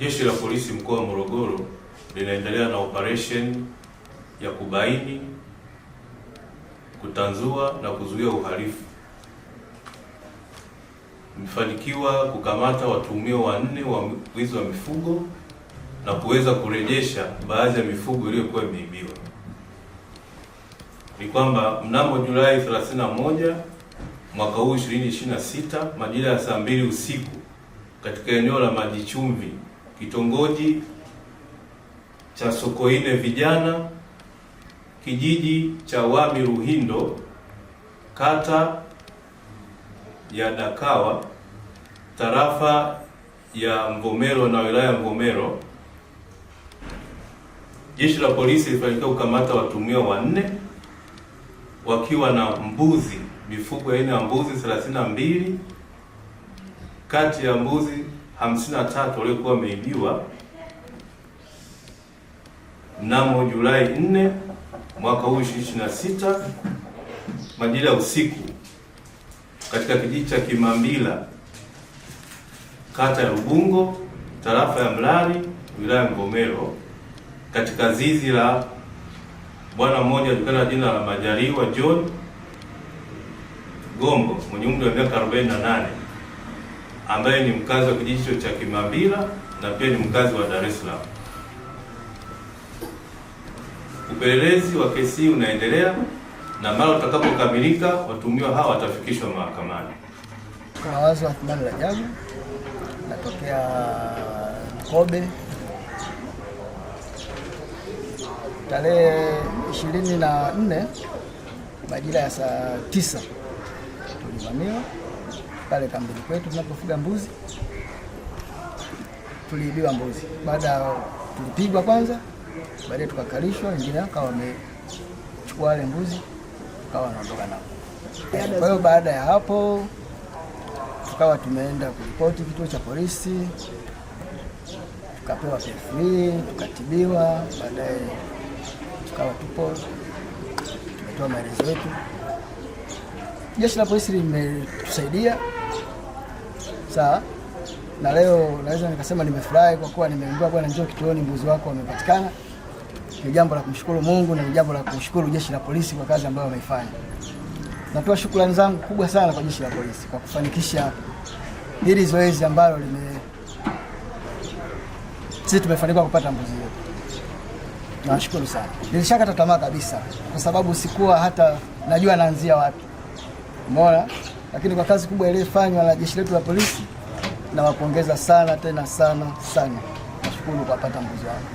Jeshi la Polisi mkoa wa Morogoro linaendelea na operation ya kubaini, kutanzua na kuzuia uhalifu. Tumefanikiwa kukamata watuhumiwa 4 wa wizi wa mifugo na kuweza kurejesha baadhi ya mifugo iliyokuwa imeibiwa. Ni kwamba mnamo Julai 31 mwaka huu 2026 majira ya saa 2 usiku katika eneo la Maji Chumvi, kitongoji cha Sokoine Vijana, kijiji cha Wami Ruhindo, kata ya Dakawa, tarafa ya Mvomero na wilaya ya Mvomero, Jeshi la Polisi lilifanikiwa kukamata watuhumiwa 4 wakiwa na mbuzi, mifugo aina ya mbuzi 32 kati ya mbuzi 53 waliokuwa wameibiwa mnamo Julai 4 mwaka huu 2026 majira ya usiku katika kijiji cha Kimambila, kata ya Rubungo, tarafa ya Mlali, wilaya ya Mvomero, katika zizi la bwana mmoja alijulikana jina la Majaliwa John Gombo mwenye umri wa miaka 48 ambaye ni mkazi wa kijiji cha Kimambila na pia ni mkazi wa Dar es Salaam. Upelelezi wa kesi unaendelea na mara utakapokamilika watuhumiwa hawa watafikishwa mahakamani. Kwa wazo wa Athmani Rajabu, natokea Kobe. Tarehe 24 majira ya saa 9 tulivamiwa pale kambini kwetu tunapofuga mbuzi. Tuliibiwa mbuzi. Baada tulipigwa kwanza, baadaye tukakalishwa, wengine akawa wamechukua wale mbuzi tukawa wanaondoka nao. Kwa hiyo baada ya hapo tukawa tumeenda kuripoti kituo cha polisi, tukapewa PF, tukatibiwa, baadaye tukawa tumetoa maelezo yetu. Jeshi la Polisi limetusaidia sawa, na leo naweza nikasema nimefurahi kwa kuwa nimeambiwa bwana, njoo kituoni, mbuzi wako wamepatikana. Ni jambo la kumshukuru Mungu na ni jambo la kushukuru Jeshi la Polisi kwa kazi ambayo wameifanya. Natoa shukrani zangu kubwa sana kwa Jeshi la Polisi kwa kufanikisha hili zoezi ambalo sisi tumefanikiwa kupata mbuzi wetu. Nawashukuru sana. Nilishakata tamaa kabisa kwa sababu sikuwa hata najua naanzia wapi. Umeona? Lakini kwa kazi kubwa iliyofanywa na Jeshi letu la Polisi nawapongeza sana tena sana sana. Nashukuru kwa kupata mbuzi wangu.